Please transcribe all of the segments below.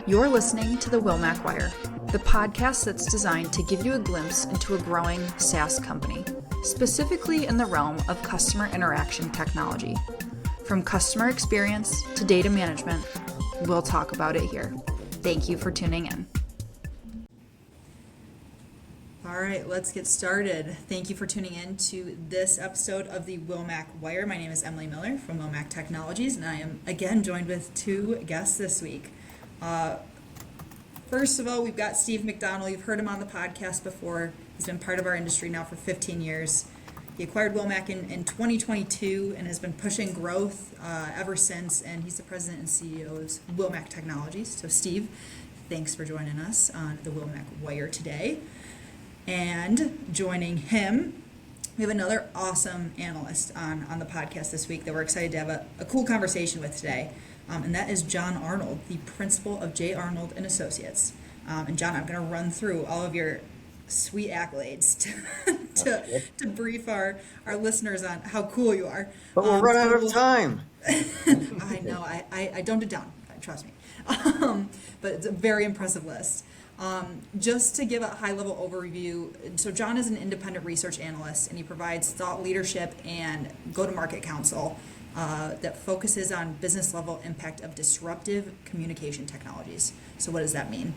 You're listening to the Wilmac Wire, the podcast that's designed to give you a glimpse into a growing SaaS company, specifically in the realm of customer interaction technology. From customer experience to data management, we'll talk about it here. Thank you for tuning in. All right, let's get started. Thank you for tuning in to this episode of the Wilmac Wire. My name is Emily Miller from Wilmac Technologies, and I am again joined with two guests this week. First of all, we've got Steve McDonnell. You've heard him on the podcast before. He's been part of our industry now for 15 years. He acquired Wilmac in 2022 and has been pushing growth ever since, and he's the president and CEO of Wilmac Technologies. So Steve, thanks for joining us on the Wilmac Wire today. And joining him, we have another awesome analyst on the podcast this week that we're excited to have a cool conversation with today. And that is Jon Arnold, the principal of J Arnold Associates. And Jon, I'm going to run through all of your sweet accolades to brief our listeners on how cool you are. But we'll run out of time. I know. I dumbed it down. Trust me. But it's a very impressive list. Just to give a high-level overview, so Jon is an independent research analyst, and he provides thought leadership and go-to-market counsel that focuses on business-level impact of disruptive communication technologies. So what does that mean?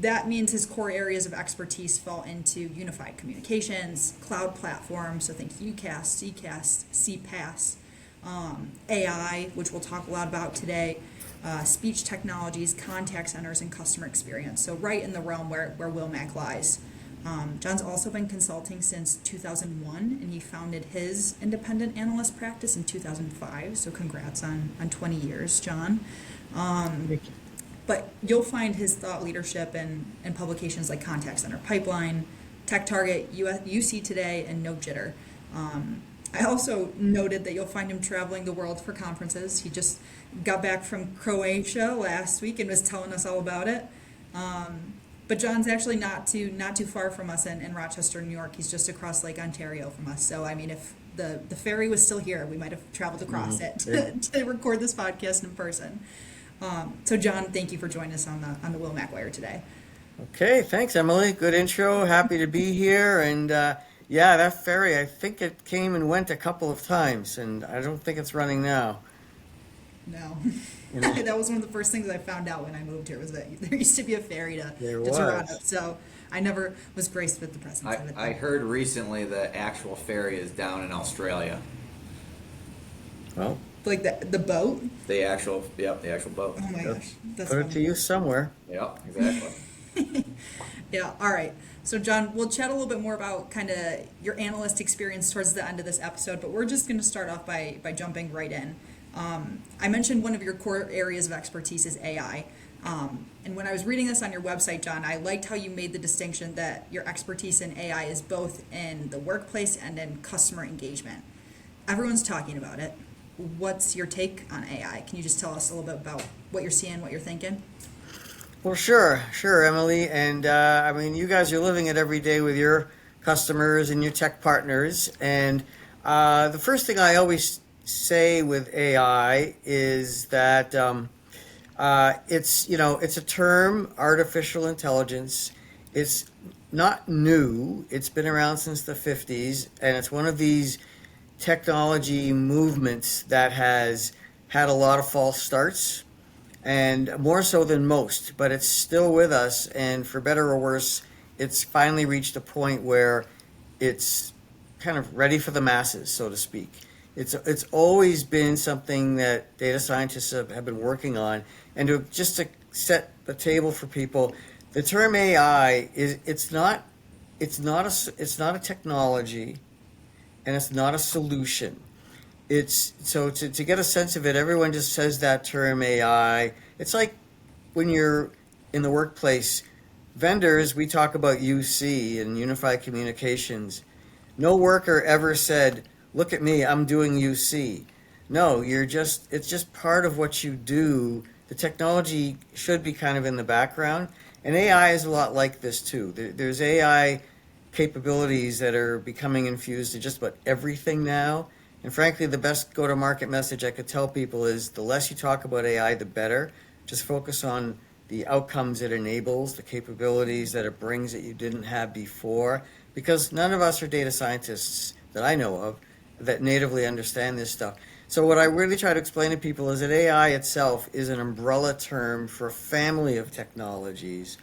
That means his core areas of expertise fall into unified communications, cloud platforms, so think UCaaS, CCaaS, CPaaS, AI, which we'll talk a lot about today, speech technologies, contact centers, and customer experience. So right in the realm where Wilmac lies. Jon's also been consulting since 2001, and he founded his independent analyst practice in 2005. So congrats on 20 years, Jon. Thank you. But you'll find his thought leadership in publications like Contact Center Pipeline, Tech Target, UC Today, and No Jitter. I also noted that you'll find him traveling the world for conferences. He just got back from Croatia last week and was telling us all about it. But Jon's actually not too far from us in Rochester, New York. He's just across Lake Ontario from us. So, I mean, if the ferry was still here, we might have traveled across it to record this podcast in person. So, Jon, thank you for joining us on the Wilmac Wire today. Okay, thanks, Emily. Good intro. Happy to be here. And yeah, that ferry, I think it came and went a couple of times, and I don't think it's running now. No. That was one of the first things I found out when I moved here, was that there used to be a ferry to Toronto. So I never was graced with the presence of it. I heard recently the actual ferry is down in Australia. Well, like the boat? The actual boat. Oh my gosh. That's put it to use somewhere. Yep, exactly. Yeah, all right. So, Jon, we'll chat a little bit more about kind of your analyst experience towards the end of this episode, but we're just going to start off by jumping right in. I mentioned one of your core areas of expertise is AI. And when I was reading this on your website, Jon, I liked how you made the distinction that your expertise in AI is both in the workplace and in customer engagement. Everyone's talking about it. What's your take on AI? Can you just tell us a little bit about what you're seeing, what you're thinking? Well, sure, Emily. And I mean, you guys are living it every day with your customers and your tech partners. And the first thing I always say with AI is that it's a term, artificial intelligence. It's not new. It's been around since the 50s, and it's one of these technology movements that has had a lot of false starts, and more so than most, but it's still with us, and for better or worse, it's finally reached a point where it's kind of ready for the masses, so to speak. It's always been something that data scientists have been working on, and to set the table for people, the term AI it's not a technology, and it's not a solution. It's so to get a sense of it, everyone just says that term AI. It's like when you're in the workplace, vendors, we talk about UC and unified communications. No worker ever said, "Look at me, I'm doing UC." No, it's just part of what you do. The technology should be kind of in the background, and AI is a lot like this too. There's AI capabilities that are becoming infused in just about everything now. And frankly, the best go-to-market message I could tell people is the less you talk about AI, the better, Just focus on the outcomes it enables, the capabilities that it brings that you didn't have before, because none of us are data scientists that I know of that natively understand this stuff. So what I really try to explain to people is that AI itself is an umbrella term for a family of technologies,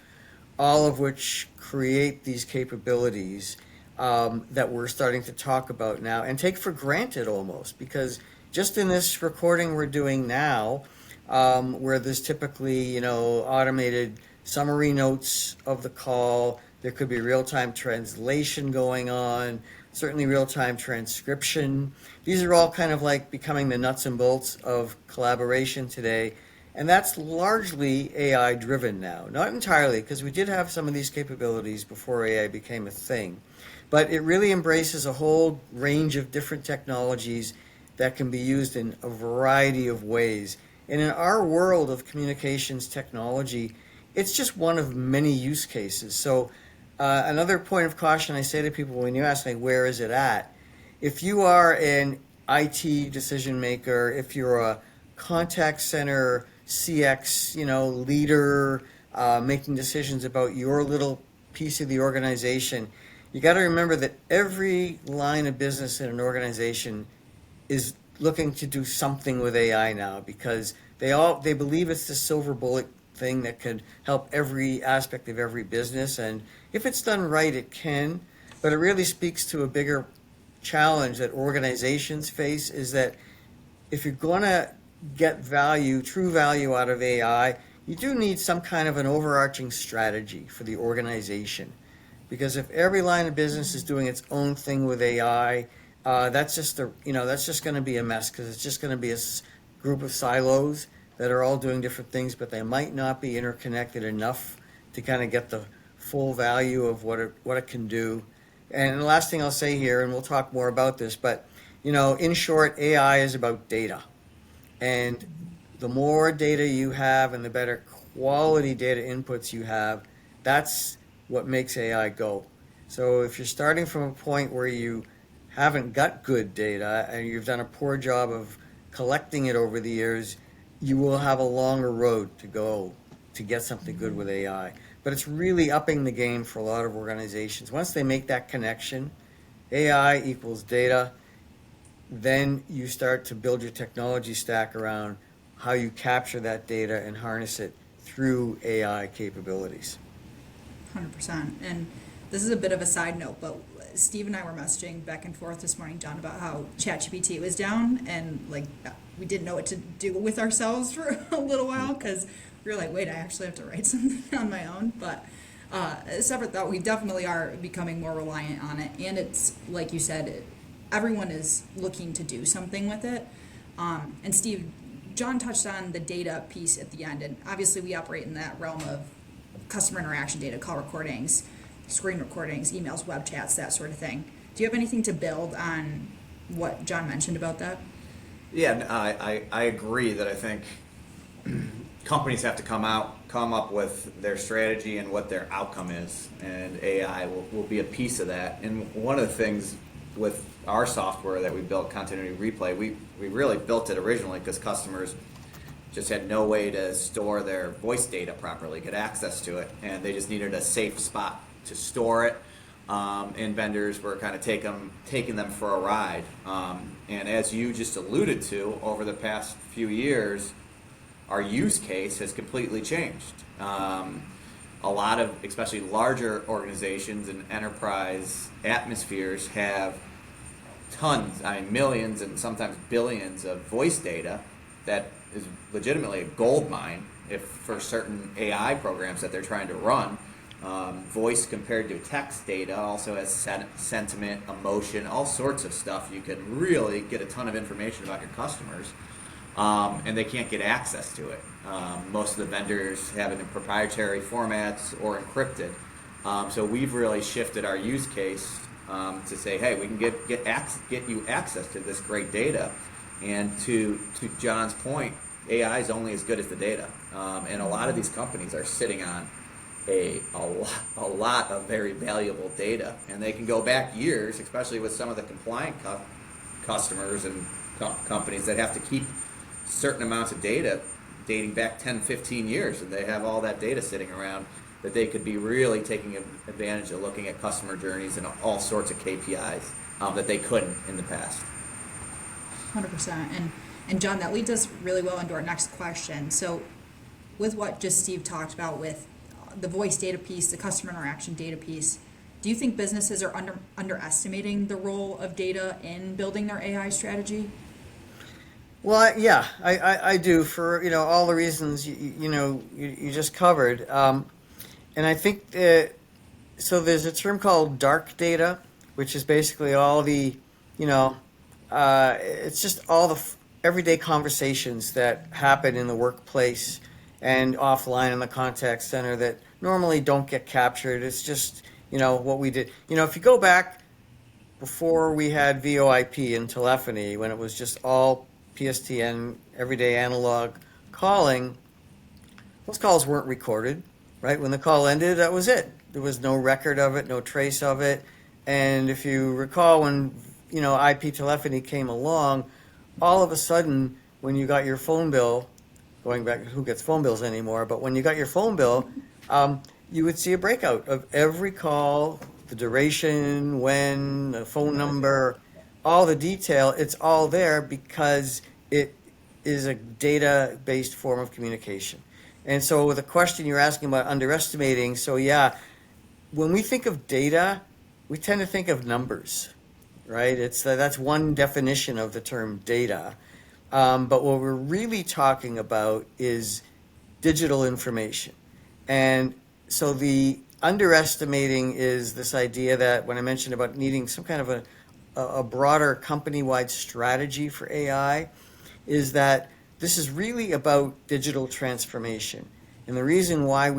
all of which create these capabilities that we're starting to talk about now and take for granted almost, because just in this recording we're doing now, where there's typically, automated summary notes of the call, there could be real-time translation going on, certainly real-time transcription. These are all kind of like becoming the nuts and bolts of collaboration today. And that's largely AI driven now. Not entirely, because we did have some of these capabilities before AI became a thing. But it really embraces a whole range of different technologies that can be used in a variety of ways. And in our world of communications technology, it's just one of many use cases. So another point of caution I say to people when you ask me, where is it at? If you are an IT decision maker, if you're a contact center CX, leader, making decisions about your little piece of the organization, you got to remember that every line of business in an organization is looking to do something with AI now, because they believe it's the silver bullet thing that could help every aspect of every business, and if it's done right, it can. But it really speaks to a bigger challenge that organizations face, is that if you're going to get value, true value out of AI, you do need some kind of an overarching strategy for the organization. Because if every line of business is doing its own thing with AI, that's just going to be a mess, because it's just going to be a group of silos that are all doing different things, but they might not be interconnected enough to kind of get the full value of what it can do. And the last thing I'll say here, and we'll talk more about this, but in short, AI is about data. And the more data you have and the better quality data inputs you have, that's what makes AI go. So if you're starting from a point where you haven't got good data and you've done a poor job of collecting it over the years, you will have a longer road to go to get something good with AI. But it's really upping the game for a lot of organizations. Once they make that connection, AI equals data, then you start to build your technology stack around how you capture that data and harness it through AI capabilities. 100%. And this is a bit of a side note, but Steve and I were messaging back and forth this morning, John, about how ChatGPT was down, and we didn't know what to do with ourselves for a little while, because we were like, wait, I actually have to write something on my own. But a separate thought, we definitely are becoming more reliant on it, and it's like you said, everyone is looking to do something with it. And Steve, John touched on the data piece at the end, and obviously we operate in that realm of customer interaction data, call recordings, screen recordings, emails, web chats, that sort of thing. Do you have anything to build on what John mentioned about that? Yeah, I agree that I think companies have to come up with their strategy and what their outcome is, and AI will be a piece of that. And one of the things with our software that we built, Continuity Replay, we really built it originally because customers just had no way to store their voice data properly, get access to it, and they just needed a safe spot to store it. And vendors were kind of taking them for a ride. And as you just alluded to, over the past few years, our use case has completely changed. A lot of, especially larger organizations and enterprise atmospheres, have tons, millions and sometimes billions of voice data that is legitimately a gold mine for certain AI programs that they're trying to run. Voice compared to text data also has sentiment, emotion, all sorts of stuff. You can really get a ton of information about your customers, and they can't get access to it. Most of the vendors have it in proprietary formats or encrypted. So we've really shifted our use case to say, hey, we can get you access to this great data. And to John's point, AI is only as good as the data. And a lot of these companies are sitting on a lot of very valuable data, and they can go back years, especially with some of the compliant customers and companies that have to keep certain amounts of data dating back 10, 15 years, and they have all that data sitting around that they could be really taking advantage of looking at customer journeys and all sorts of KPIs that they couldn't in the past. 100%. And John, that leads us really well into our next question. So with what just Steve talked about with the voice data piece, the customer interaction data piece, do you think businesses are underestimating the role of data in building their AI strategy? Well, yeah, I do, for all the reasons you just covered, and I think that, so there's a term called dark data, which is basically all the it's just all the everyday conversations that happen in the workplace and offline in the contact center that normally don't get captured. It's just what we did. If you go back before we had VoIP and telephony, when it was just all PSTN, everyday analog calling, those calls weren't recorded, right? When the call ended, that was it. There was no record of it, no trace of it. And if you recall, when IP telephony came along, all of a sudden, when you got your phone bill, going back, who gets phone bills anymore, but when you got your phone bill, you would see a breakout of every call, the duration, when, the phone number, all the detail. It's all there because it is a data-based form of communication. And so with the question you're asking about underestimating, so yeah, when we think of data, we tend to think of numbers, right? That's one definition of the term data. But what we're really talking about is digital information. And so the underestimating is this idea that when I mentioned about needing some kind of a broader company-wide strategy for AI, is that this is really about digital transformation. And the reason why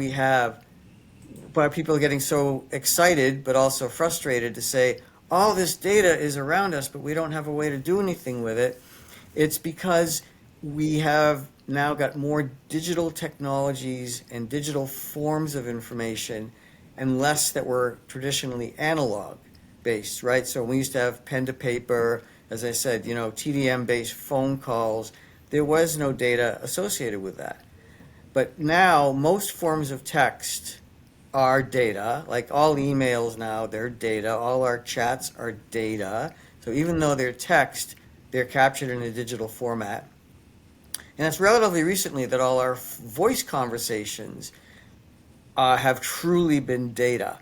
people are getting so excited but also frustrated to say, all this data is around us, but we don't have a way to do anything with it, it's because we have now got more digital technologies and digital forms of information and less that were traditionally analog based, right? So we used to have pen to paper, as I said, TDM based phone calls. There was no data associated with that. But now most forms of text are data, like all emails now, they're data, all our chats are data. So even though they're text, they're captured in a digital format. And it's relatively recently that all our voice conversations have truly been data.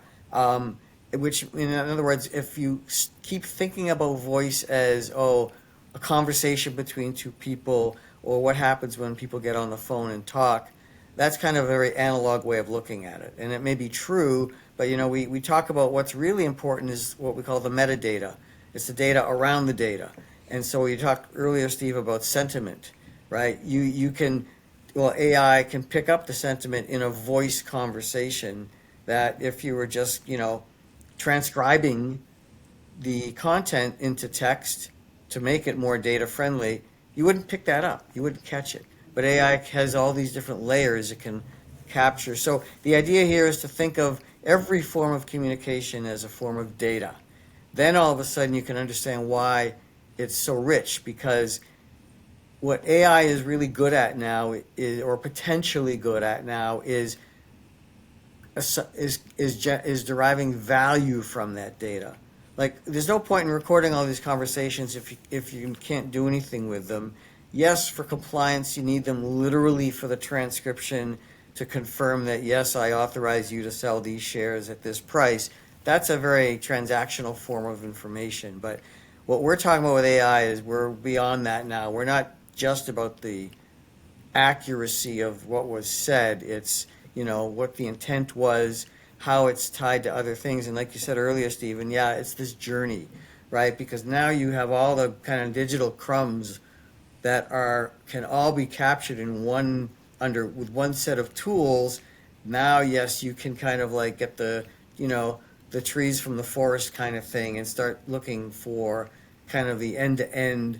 Which, in other words, if you keep thinking about voice as, a conversation between two people, or what happens when people get on the phone and talk, that's kind of a very analog way of looking at it. And it may be true, but we talk about what's really important is what we call the metadata. It's the data around the data. And so you talked earlier, Steve, about sentiment, right? AI can pick up the sentiment in a voice conversation that if you were just, transcribing the content into text to make it more data friendly, you wouldn't pick that up. You wouldn't catch it. But AI has all these different layers it can capture. So the idea here is to think of every form of communication as a form of data. Then all of a sudden you can understand why it's so rich, because what AI is really good at now or potentially good at now is deriving value from that data. Like, there's no point in recording all these conversations if you can't do anything with them. Yes, for compliance, you need them literally for the transcription to confirm that, yes, I authorize you to sell these shares at this price. That's a very transactional form of information. But what we're talking about with AI is we're beyond that now. We're not just about the accuracy of what was said. It's, what the intent was, how it's tied to other things. And like you said earlier, Stephen, yeah, it's this journey, right? Because now you have all the kind of digital crumbs that can all be captured in with one set of tools. Now, yes, you can kind of like get the trees from the forest kind of thing and start looking for kind of the end-to-end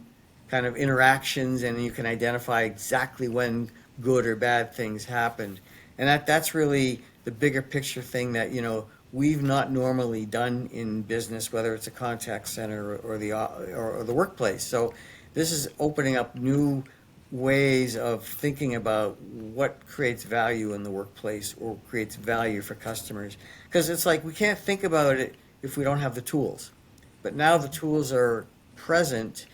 kind of interactions, and you can identify exactly when good or bad things happened. And that's really the bigger picture thing that, we've not normally done in business, whether it's a contact center or the workplace. So this is opening up new ways of thinking about what creates value in the workplace or creates value for customers. Because it's like we can't think about it if we don't have the tools. But now the tools are present.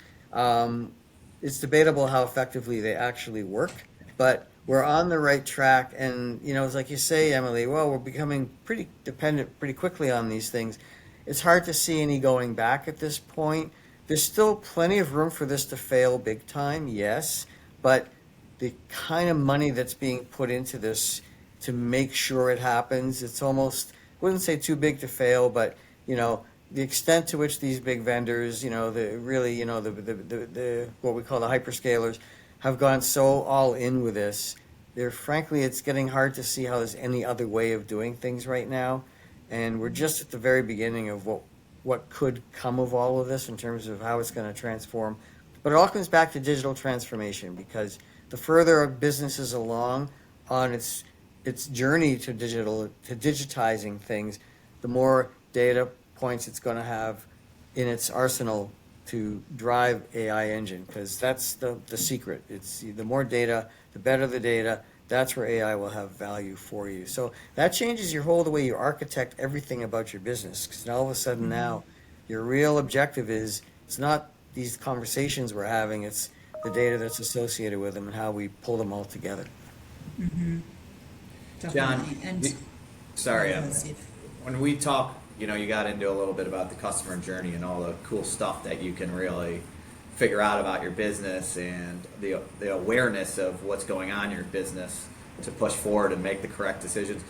It's debatable how effectively they actually work, but we're on the right track. And, it's like you say, Emily, well, we're becoming pretty dependent pretty quickly on these things. It's hard to see any going back at this point. There's still plenty of room for this to fail big time, yes, but the kind of money that's being put into this to make sure it happens, it's almost, I wouldn't say too big to fail, but, the extent to which these big vendors, the really, the what we call the hyperscalers, have gone so all in with this, frankly, it's getting hard to see how there's any other way of doing things right now. And we're just at the very beginning of what could come of all of this in terms of how it's going to transform. But it all comes back to digital transformation, because the further a business is along on its journey to digitizing things, the more data points it's going to have in its arsenal to drive AI engine, because that's the secret. It's the more data, the better the data. That's where AI will have value for you. So that changes the way you architect everything about your business. Because all of a sudden now, your real objective is, it's not these conversations we're having, it's the data that's associated with them and how we pull them all together. John, Definitely. And sorry, Go ahead, Steve. when we talk, you got into a little bit about the customer journey and all the cool stuff that you can really figure out about your business and the awareness of what's going on in your business to push forward and make the correct decisions.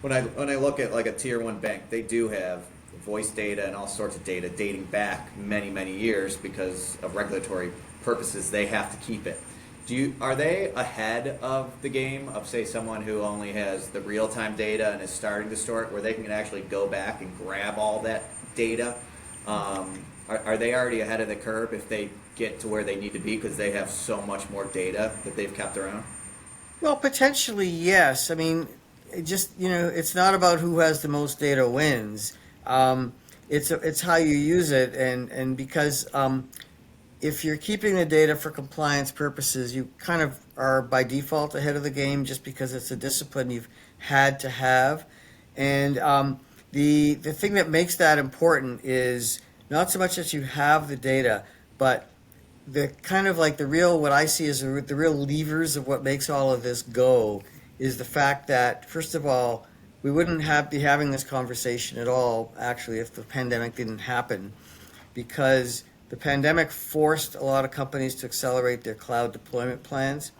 When I look at like a tier 1 bank, they do have voice data and all sorts of data dating back many years because of regulatory purposes. They have to keep it. Are they ahead of the game of, say, someone who only has the real-time data and is starting to store it, where they can actually go back and grab all that data? Are they already ahead of the curve if they get to where they need to be because they have so much more data that they've kept around? Well, potentially, yes. I mean, it's not about who has the most data wins. It's how you use it, and because if you're keeping the data for compliance purposes, you kind of are by default ahead of the game, just because it's a discipline you've had to have. And the thing that makes that important is not so much that you have the data, but the kind of like what I see as the real levers of what makes all of this go is the fact that, first of all, we wouldn't be having this conversation at all, actually, if the pandemic didn't happen, because the pandemic forced a lot of companies to accelerate their cloud deployment plans,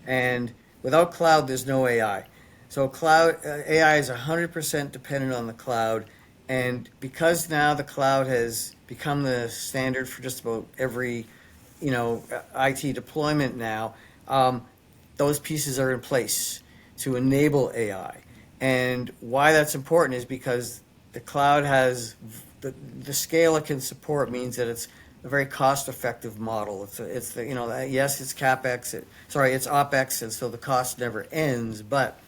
and without cloud, there's no AI. So AI is 100% dependent on the cloud, and because now the cloud has become the standard for just about every, IT deployment now, those pieces are in place to enable AI. And why that's important is because the cloud has the scale it can support means that it's a very cost-effective model. Yes, it's CapEx. It's OpEx, and so the cost never ends. But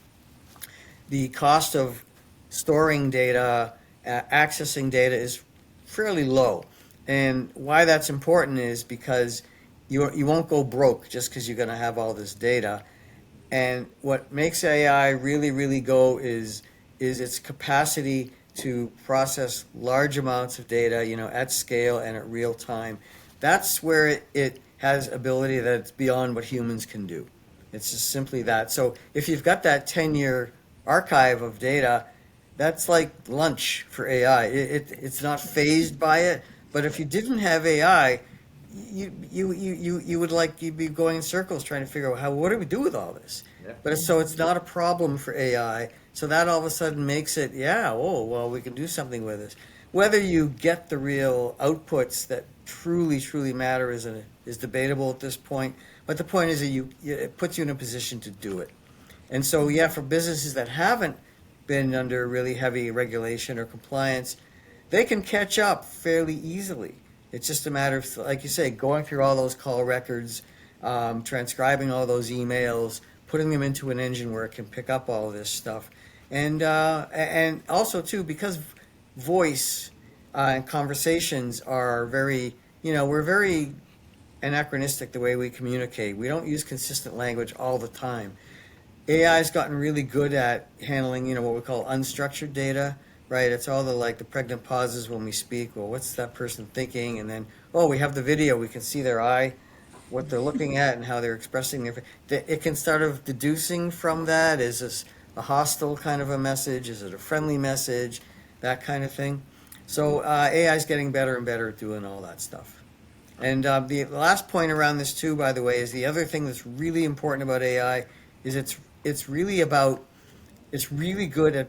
the cost of storing data, accessing data is fairly low. And why that's important is because you won't go broke just because you're going to have all this data. And what makes AI really, really go is its capacity to process large amounts of data, at scale and at real time. That's where it has ability that's beyond what humans can do. It's just simply that. So if you've got that 10-year archive of data, that's like lunch for AI. It's not phased by it. But if you didn't have AI, you'd be going in circles trying to figure out what do we do with all this? Yeah. But so it's not a problem for AI. So that all of a sudden makes it, we can do something with this. Whether you get the real outputs that truly matter is debatable at this point. But the point is that it puts you in a position to do it. And so, for businesses that haven't been under really heavy regulation or compliance, they can catch up fairly easily. It's just a matter of, like you say, going through all those call records, transcribing all those emails, putting them into an engine where it can pick up all this stuff. And also, too, because voice and conversations are very, we're very anachronistic the way we communicate. We don't use consistent language all the time. AI's gotten really good at handling, what we call unstructured data, right? It's all the pregnant pauses when we speak. Well, what's that person thinking? And then, oh, we have the video. We can see their eye, what they're looking at, and how they're expressing their. It can start of deducing from that. Is this a hostile kind of a message? Is it a friendly message? That kind of thing. So AI is getting better and better at doing all that stuff. And the last point around this too, by the way, is the other thing that's really important about AI is it's really good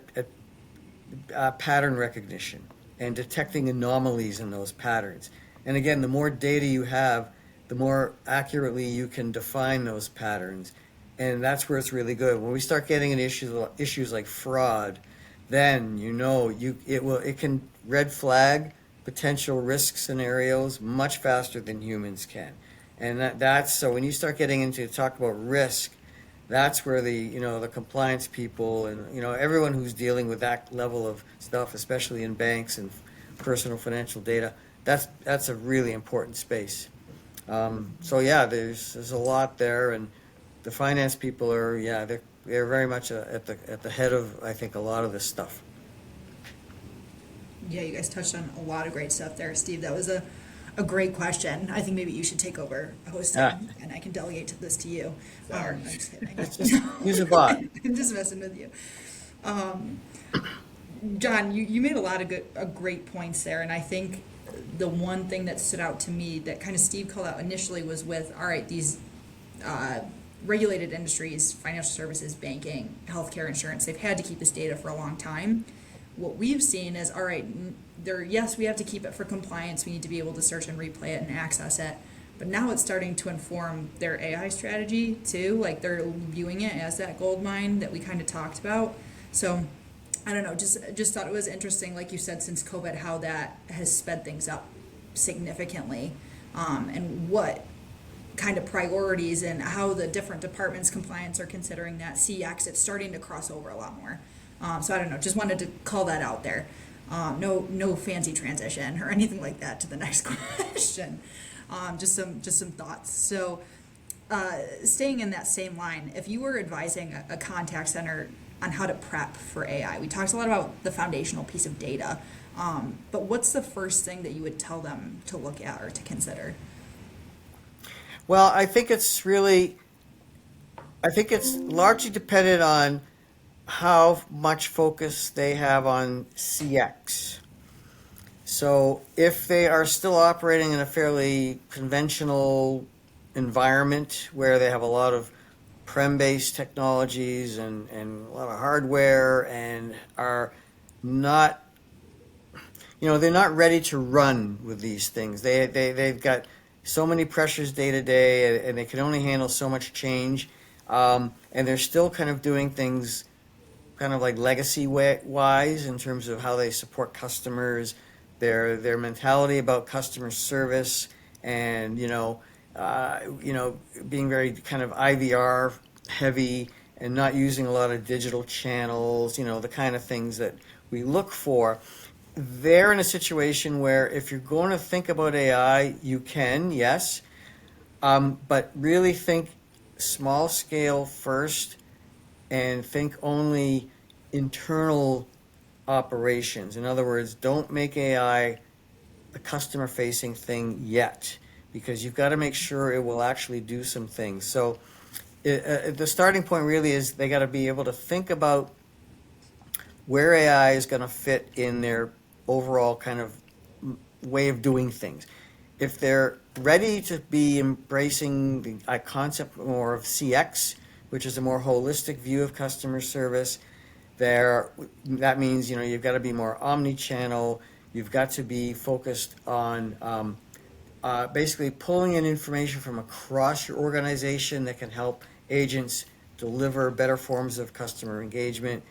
at pattern recognition and detecting anomalies in those patterns. And again, the more data you have, the more accurately you can define those patterns. And that's where it's really good. When we start getting into issues like fraud, then it can red flag potential risk scenarios much faster than humans can. And that's so when you start getting into talk about risk, that's where the compliance people and everyone who's dealing with that level of stuff, especially in banks and personal financial data, that's a really important space. So yeah, there's a lot there, and the finance people are they're very much at the head of, I think, a lot of this stuff. Yeah, you guys touched on a lot of great stuff there, Steve. That was a great question. I think maybe you should take over hosting, and I can delegate this to you. I'm just kidding. Use a bot. I'm just messing with you. John, you made a lot of great points there, and I think the one thing that stood out to me that kind of Steve called out initially was with, all right, these regulated industries, financial services, banking, healthcare, insurance, they've had to keep this data for a long time. What we've seen is, all right, yes, we have to keep it for compliance. We need to be able to search and replay it and access it. But now it's starting to inform their AI strategy too. Like they're viewing it as that gold mine that we kind of talked about. So I don't know, just thought it was interesting, like you said, since COVID, how that has sped things up significantly, and what kind of priorities and how the different departments compliance are considering that CX. It's starting to cross over a lot more. So I don't know, just wanted to call that out there. No fancy transition or anything like that to the next question. Just some thoughts. So staying in that same line, if you were advising a contact center on how to prep for AI, we talked a lot about the foundational piece of data, but what's the first thing that you would tell them to look at or to consider? Well, I think it's largely dependent on how much focus they have on CX. So if they are still operating in a fairly conventional environment where they have a lot of prem-based technologies and a lot of hardware and are not, they're not ready to run with these things. They've got so many pressures day to day, and they can only handle so much change, and they're still kind of doing things kind of like legacy-wise in terms of how they support customers, their mentality about customer service, and being very kind of IVR heavy and not using a lot of digital channels, the kind of things that we look for. They're in a situation where if you're going to think about AI, you can, yes, but really think small scale first and think only internal operations. In other words, don't make AI a customer facing thing yet, because you've got to make sure it will actually do some things. So the starting point really is they got to be able to think about where AI is going to fit in their overall kind of way of doing things. If they're ready to be embracing the concept more of CX, which is a more holistic view of customer service, that means you've got to be more omni-channel. You've got to be focused on basically pulling in information from across your organization that can help agents deliver better forms of customer engagement.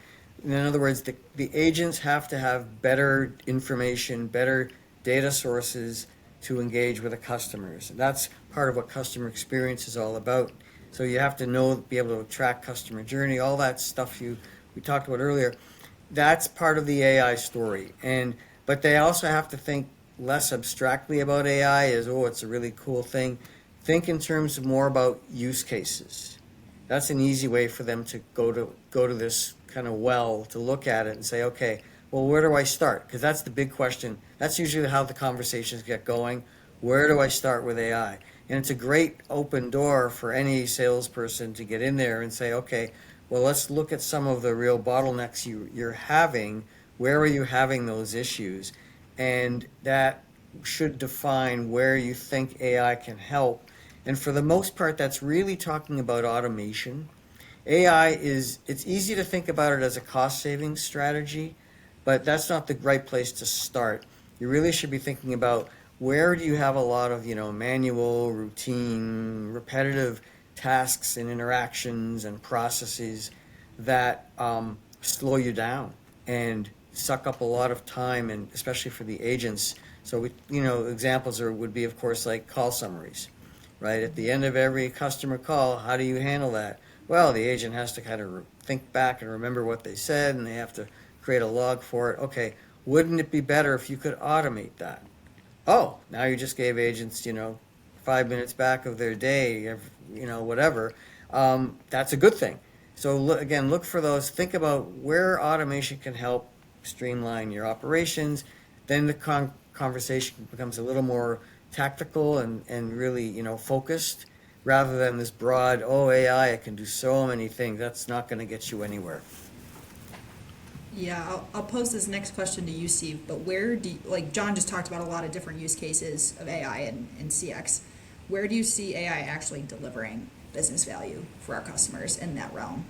In other words, the agents have to have better information, better data sources to engage with the customers. That's part of what customer experience is all about. So you have to be able to track customer journey, all that stuff we talked about earlier. That's part of the AI story. But they also have to think less abstractly about AI as, it's a really cool thing. think in terms of more about use cases. That's an easy way for them to go to this kind of well to look at it and say, okay, well, where do I start? Because that's the big question. That's usually how the conversations get going. Where do I start with AI? And it's a great open door for any salesperson to get in there and say, okay, well, let's look at some of the real bottlenecks you're having. Where are you having those issues? And that should define where you think AI can help. And for the most part, that's really talking about automation. AI it's easy to think about it as a cost saving strategy, but that's not the right place to start. You really should be thinking about where do you have a lot of, manual, routine, repetitive tasks and interactions and processes that slow you down and suck up a lot of time, and especially for the agents. So, examples would be, of course, like call summaries, right? At the end of every customer call, how do you handle that? Well, the agent has to kind of think back and remember what they said, and they have to create a log for it. Okay, wouldn't it be better if you could automate that? Oh, now you just gave agents, 5 minutes back of their day, whatever. That's a good thing. So look for those. Think about where automation can help streamline your operations. Then the conversation becomes a little more tactical and really, focused, rather than this broad, AI, it can do so many things. That's not going to get you anywhere. Yeah, I'll pose this next question to you, Steve, but where do you, like John just talked about a lot of different use cases of AI and CX. Where do you see AI actually delivering business value for our customers in that realm?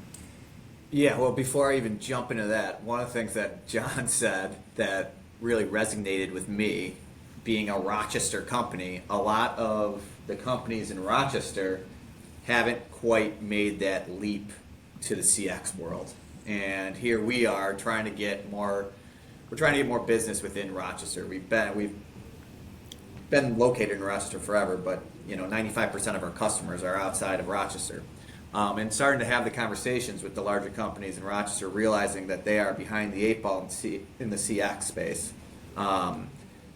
Yeah, well, before I even jump into that, one of the things that John said that really resonated with me, being a Rochester company, a lot of the companies in Rochester haven't quite made that leap to the CX world. And here we are trying to get more business within Rochester. We've been located in Rochester forever, but 95% of our customers are outside of Rochester. And starting to have the conversations with the larger companies in Rochester, realizing that they are behind the eight ball in the CX space.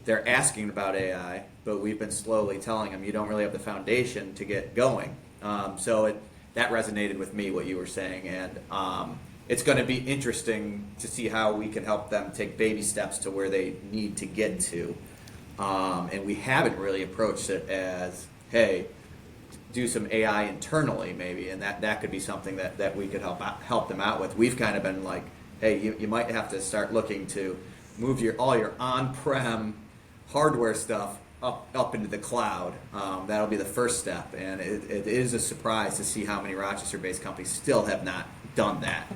They're asking about AI, but we've been slowly telling them you don't really have the foundation to get going. So that resonated with me, what you were saying, and it's going to be interesting to see how we can help them take baby steps to where they need to get to. And we haven't really approached it as, hey, do some AI internally maybe, and that could be something that we could help them out with. We've kind of been like, hey, you might have to start looking to move all your on-prem hardware stuff up into the cloud. That'll be the first step, and it is a surprise to see how many Rochester-based companies still have not done that.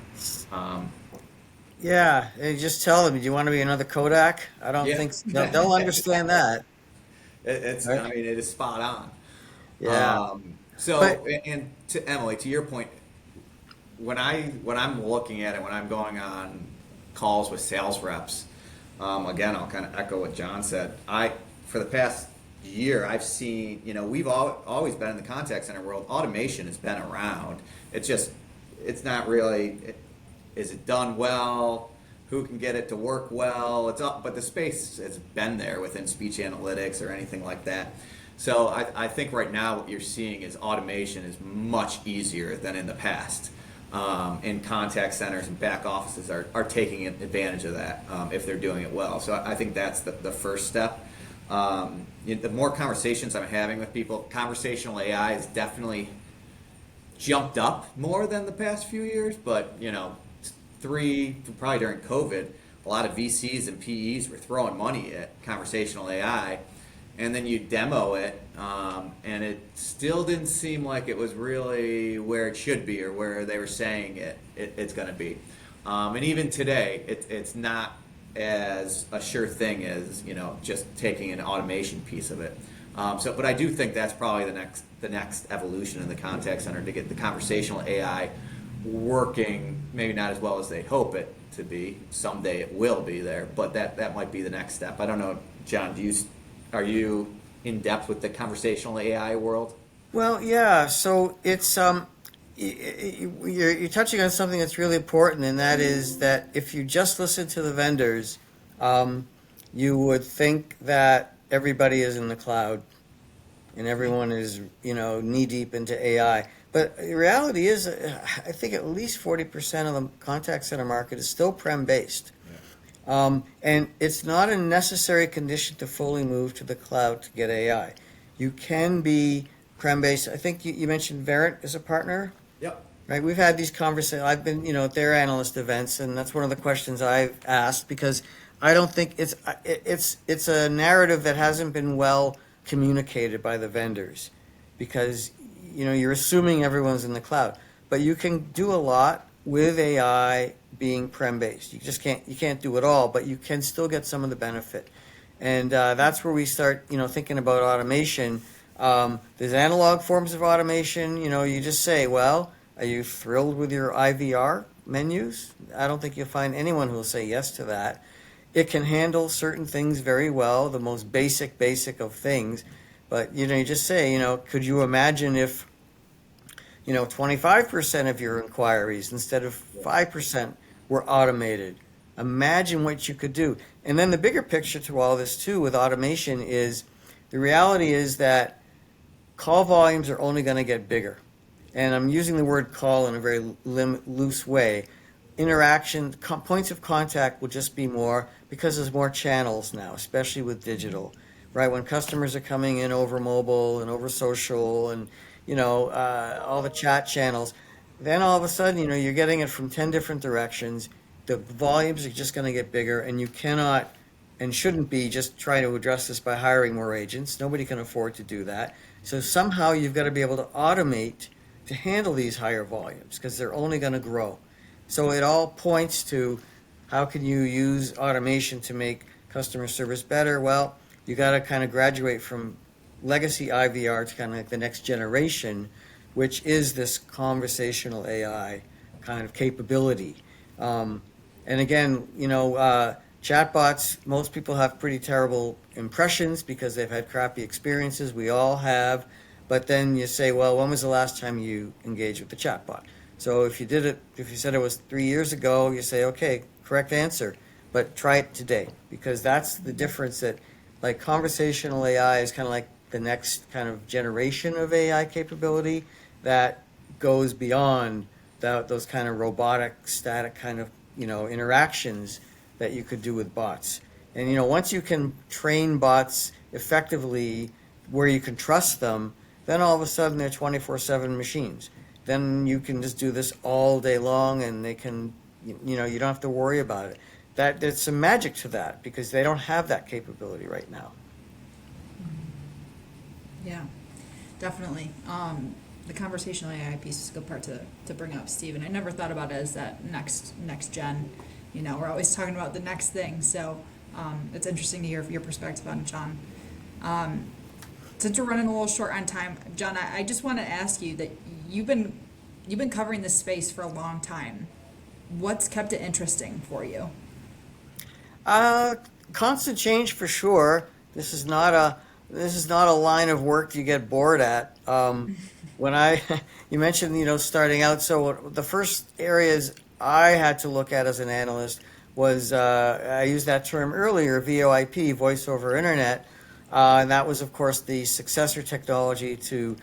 Yeah, and just tell them, do you want to be another Kodak? I don't think so. They'll understand that. It's right? I mean, it is spot on. Yeah. And to Emily, to your point, when I'm looking at it, when I'm going on calls with sales reps, again, I'll kind of echo what John said. For the past year, I've seen, we've always been in the contact center world. Automation has been around. It's not really, is it done well? Who can get it to work well? But the space has been there within speech analytics or anything like that. So I think right now what you're seeing is automation is much easier than in the past. And contact centers and back offices are taking advantage of that if they're doing it well. So I think that's the first step. The more conversations I'm having with people, conversational AI has definitely jumped up more than the past few years. But probably during COVID, a lot of VCs and PEs were throwing money at conversational AI. And then you demo it, and it still didn't seem like it was really where it should be or where they were saying it's going to be. And even today, it's not as a sure thing as just taking an automation piece of it. But I do think that's probably the next evolution in the contact center, to get the conversational AI working. Maybe not as well as they hope it to be. Someday it will be there, but that might be the next step. I don't know, John. Are you in depth with the conversational AI world? Well, yeah. So it's you're touching on something that's really important, and that is that if you just listen to the vendors, you would think that everybody is in the cloud, and everyone is, knee deep into AI. But the reality is, I think at least 40% of the contact center market is still prem-based. And it's not a necessary condition to fully move to the cloud to get AI. You can be prem-based. I think you mentioned Verint as a partner. Yep. Right, we've had these conversations. I've been, at their analyst events, and that's one of the questions I've asked, because I don't think it's a narrative that hasn't been well communicated by the vendors, because you're assuming everyone's in the cloud, but you can do a lot with AI being prem-based. You can't do it all, but you can still get some of the benefit, and that's where we start, thinking about automation. There's analog forms of automation. You just say, well, are you thrilled with your IVR menus? I don't think you'll find anyone who will say yes to that. It can handle certain things very well, the most basic of things. But, you just say, could you imagine if, 25% of your inquiries instead of 5% were automated? Imagine what you could do. And then the bigger picture to all this, too, with automation is the reality is that call volumes are only going to get bigger. And I'm using the word call in a very loose way. Interaction, points of contact will just be more, because there's more channels now, especially with digital, right? When customers are coming in over mobile and over social and, all the chat channels, then all of a sudden, you're getting it from 10 different directions. The volumes are just going to get bigger, and you cannot and shouldn't be just trying to address this by hiring more agents. Nobody can afford to do that. So somehow you've got to be able to automate to handle these higher volumes, because they're only going to grow. So it all points to how can you use automation to make customer service better? Well, you got to kind of graduate from legacy IVR to kind of like the next generation, which is this conversational AI kind of capability. And again, chatbots, most people have pretty terrible impressions because they've had crappy experiences. We all have. But then you say, well, when was the last time you engaged with the chatbot? So if you said it was 3 years ago, you say, okay, correct answer, but try it today, because that's the difference. That like conversational AI is kind of like the next kind of generation of AI capability that goes beyond those kind of robotic, static kind of, interactions that you could do with bots. And, once you can train bots effectively where you can trust them, then all of a sudden they're 24/7 machines. Then you can just do this all day long, and they can, you don't have to worry about it. There's some magic to that, because they don't have that capability right now. Yeah, definitely. The conversational AI piece is a good part to bring up, Steve. And I never thought about it as that next gen. We're always talking about the next thing. So it's interesting to hear your perspective on it, John. Since we're running a little short on time, John, I just want to ask you that you've been covering this space for a long time. What's kept it interesting for you? Constant change for sure. This is not a line of work you get bored at. You mentioned starting out. So the first areas I had to look at as an analyst was I used that term earlier, VoIP, voice over internet. And that was, of course, the successor technology to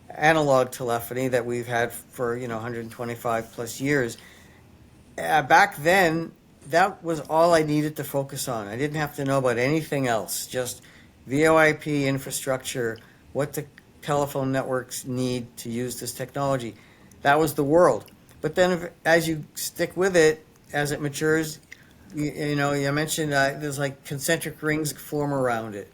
analog telephony that we've had for 125 plus years. Back then, that was all I needed to focus on. I didn't have to know about anything else. Just VoIP infrastructure, what the telephone networks need to use this technology. That was the world. But then, as you stick with it, as it matures, you mentioned there's like concentric rings form around it.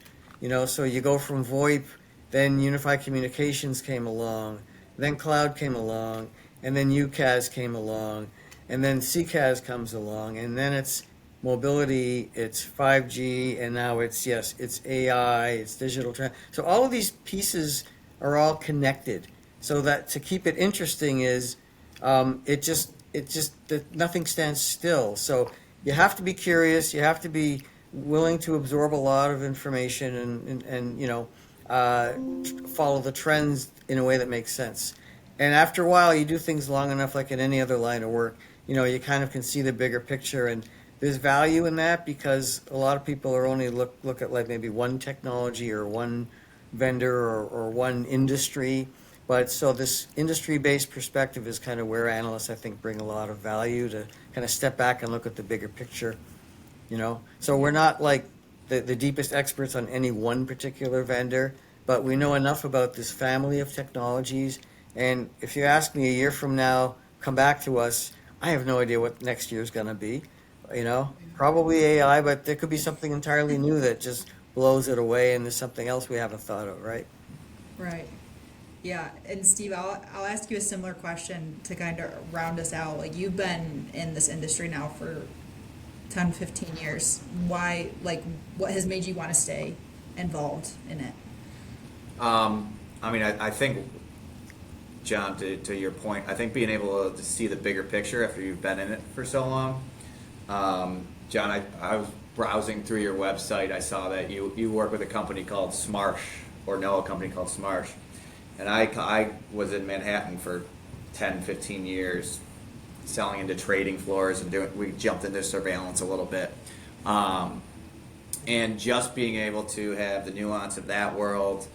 So you go from VoIP, then unified communications came along, then cloud came along, and then UCaaS came along, and then CCaaS comes along, and then it's mobility, it's 5G, and now it's AI, it's digital. So all of these pieces are all connected. So that to keep it interesting is, nothing stands still. So you have to be curious, you have to be willing to absorb a lot of information and follow the trends in a way that makes sense. And after a while, you do things long enough, like in any other line of work, you kind of can see the bigger picture, and there's value in that, because a lot of people are only look at like maybe one technology or one vendor or one industry. But so this industry-based perspective is kind of where analysts, I think, bring a lot of value to kind of step back and look at the bigger picture, you know? So we're not like the deepest experts on any one particular vendor, but we know enough about this family of technologies. And if you ask me a year from now, come back to us, I have no idea what next year's going to be, you know? Probably AI, but there could be something entirely new that just blows it away, and there's something else we haven't thought of, right? Right. Yeah, and Steve, I'll ask you a similar question to kind of round us out. Like, you've been in this industry now for 10, 15 years. Why, like, what has made you want to stay involved in it? I mean, I think, John, to your point, I think being able to see the bigger picture after you've been in it for so long. John, I was browsing through your website. I saw that you work with a company called Smarsh, or know a company called Smarsh. And I was in Manhattan for 10, 15 years, selling into trading floors, and we jumped into surveillance a little bit. And just being able to have the nuance of that world,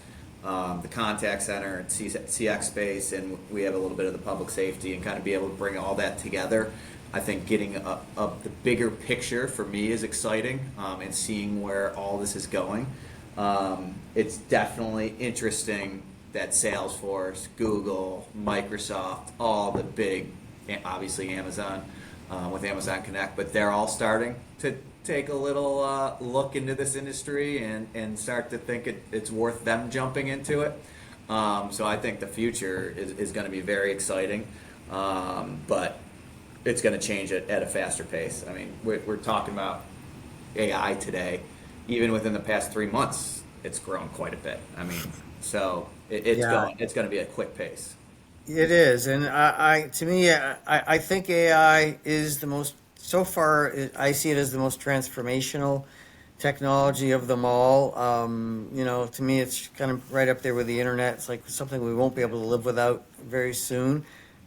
the contact center and CX space, and we have a little bit of the public safety, and kind of be able to bring all that together. I think getting the bigger picture for me is exciting, and seeing where all this is going. It's definitely interesting that Salesforce, Google, Microsoft, all the big, obviously Amazon, with Amazon Connect, but they're all starting to take a little look into this industry and start to think it's worth them jumping into it. So I think the future is going to be very exciting, but it's going to change at a faster pace. I mean, we're talking about AI today. Even within the past 3 months, it's grown quite a bit. I mean, so it's going to be a quick pace. It is, and I think AI is the most, so far I see it as the most transformational technology of them all. You know, to me, it's kind of right up there with the internet. It's like something we won't be able to live without very soon,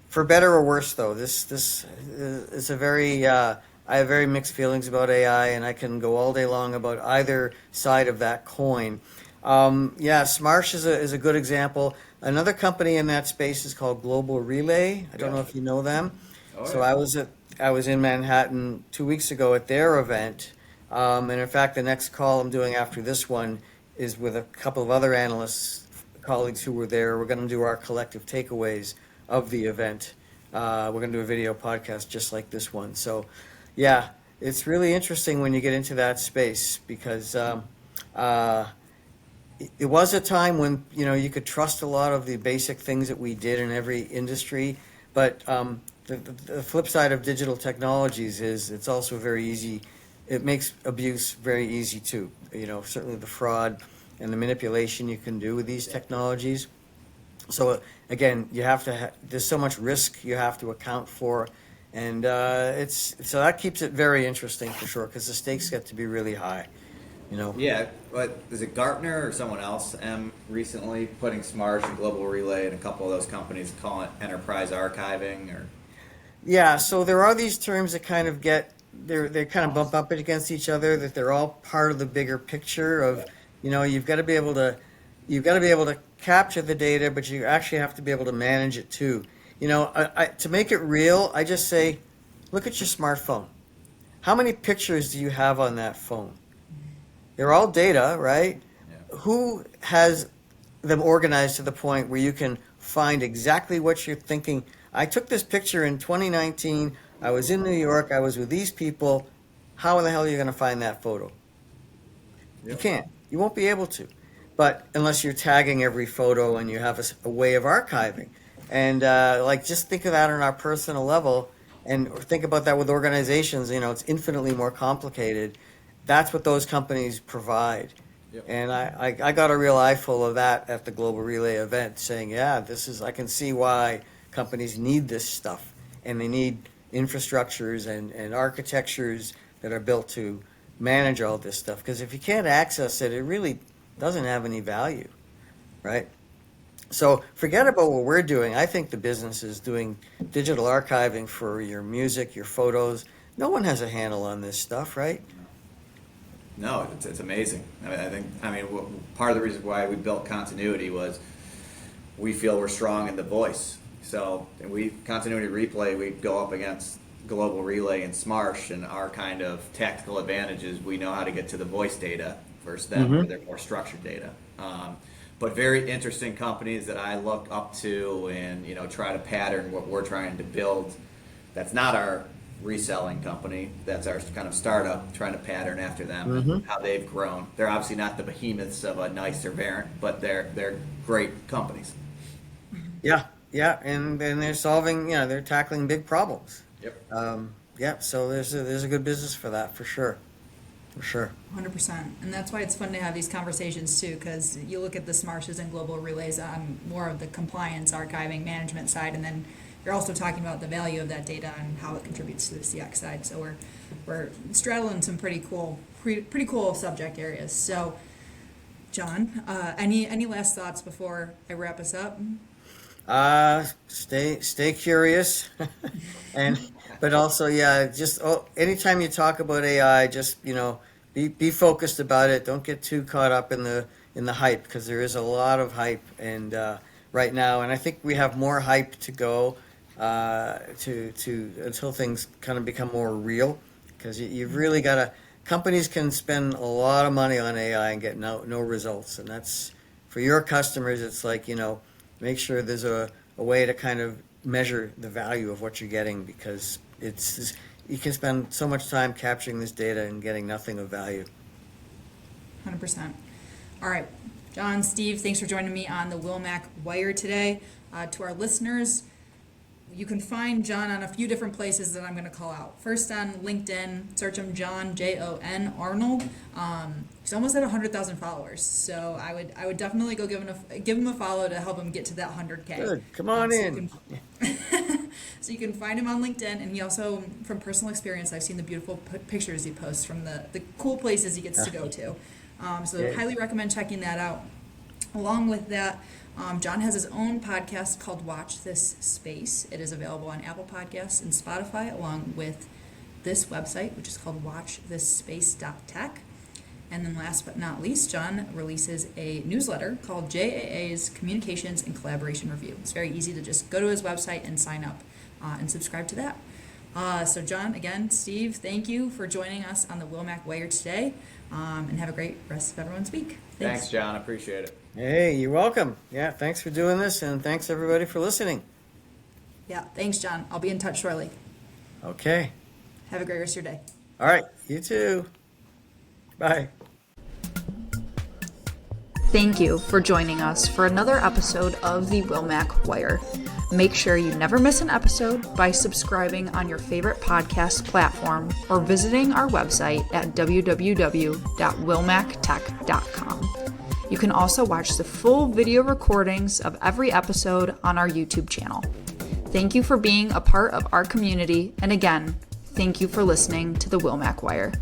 for better or worse. Though this is a very I have very mixed feelings about AI, and I can go all day long about either side of that coin. Smarsh is a good example. Another company in that space is called Global Relay. I don't know if you know them. Oh, So yeah. I was in Manhattan 2 weeks ago at their event, and in fact, the next call I'm doing after this one is with a couple of other analysts, colleagues who were there. We're going to do our collective takeaways of the event. We're going to do a video podcast just like this one. So, yeah, it's really interesting when you get into that space, because it was a time when, you know, you could trust a lot of the basic things that we did in every industry, but the flip side of digital technologies is it's also very easy. It makes abuse very easy too. You know, certainly the fraud and the manipulation you can do with these technologies. So again, you have to. There's so much risk you have to account for, and so that keeps it very interesting for sure, because the stakes get to be really high. You know. Yeah, but is it Gartner or someone else recently putting Smarsh and Global Relay and a couple of those companies calling it enterprise archiving? Or Yeah, so there are these terms that kind of they kind of bump up against each other, that they're all part of the bigger picture of, you know, you've got to be able to capture the data, but you actually have to be able to manage it too. You know, to make it real, I just say, look at your smartphone. How many pictures do you have on that phone? They're all data, right? Yeah. Who has them organized to the point where you can find exactly what you're thinking? I took this picture in 2019. I was in New York. I was with these people. How in the hell are you going to find that photo? You can't. You won't be able to. But unless you're tagging every photo and you have a way of archiving. And just think of that on our personal level, and think about that with organizations. You know, it's infinitely more complicated. That's what those companies provide. Yep. And I got a real eyeful of that at the Global Relay event, saying, yeah, I can see why companies need this stuff, and they need infrastructures and architectures that are built to manage all this stuff. Because if you can't access it, it really doesn't have any value, right? So forget about what we're doing. I think the business is doing digital archiving for your music, your photos. No one has a handle on this stuff, right? No, it's amazing. Part of the reason why we built Continuity was we feel we're strong in the voice. So Continuity Replay, we go up against Global Relay and Smarsh, and our kind of tactical advantage is we know how to get to the voice data versus them, where they're more structured data. But very interesting companies that I look up to and try to pattern what we're trying to build. That's not our reselling company. That's our kind of startup, trying to pattern after them and how they've grown. They're obviously not the behemoths of a nicer Variant, but they're great companies. Yeah, and they're solving, they're tackling big problems. Yep. So there's a good business for that, for sure. 100%. And that's why it's fun to have these conversations too, because you look at the Smarshes and Global Relays on more of the compliance, archiving, management side, and then you're also talking about the value of that data and how it contributes to the CX side. So we're straddling some pretty cool subject areas. So, John, any last thoughts before I wrap us up? Stay curious, but also, anytime you talk about AI, just be focused about it. Don't get too caught up in the hype, because there is a lot of hype and right now, and I think we have more hype to go until things kind of become more real, because you've really got to. Companies can spend a lot of money on AI and get no results, and that's for your customers. It's like make sure there's a way to kind of measure the value of what you're getting, because you can spend so much time capturing this data and getting nothing of value. 100%. All right, John, Steve, thanks for joining me on the Wilmac Wire today. To our listeners, you can find John on a few different places that I'm going to call out. First, on LinkedIn, search him Jon, Jon Arnold. He's almost at 100,000 followers, so I would definitely go give him a follow to help him get to that 100K. Good, come on in. So you can find him on LinkedIn, and he also, from personal experience, I've seen the beautiful pictures he posts from the cool places he gets to go to. So highly recommend checking that out. Along with that, John has his own podcast called Watch This Space. It is available on Apple Podcasts and Spotify, along with this website, which is called watchthisSpace.tech. And then last but not least, John releases a newsletter called JAA's Communications and Collaboration Review. It's very easy to just go to his website and sign up and subscribe to that. So John, again, Steve, thank you for joining us on the Wilmac Wire today, and have a great rest of everyone's week. Thanks, John. I appreciate it. Hey, you're welcome. Yeah, thanks for doing this, and thanks everybody for listening. Yeah, thanks, John. I'll be in touch shortly. Okay. Have a great rest of your day. All right, you too. Bye. Thank you for joining us for another episode of the Wilmac Wire. Make sure you never miss an episode by subscribing on your favorite podcast platform or visiting our website at www.wilmactech.com. You can also watch the full video recordings of every episode on our YouTube channel. Thank you for being a part of our community, and again, thank you for listening to the Wilmac Wire.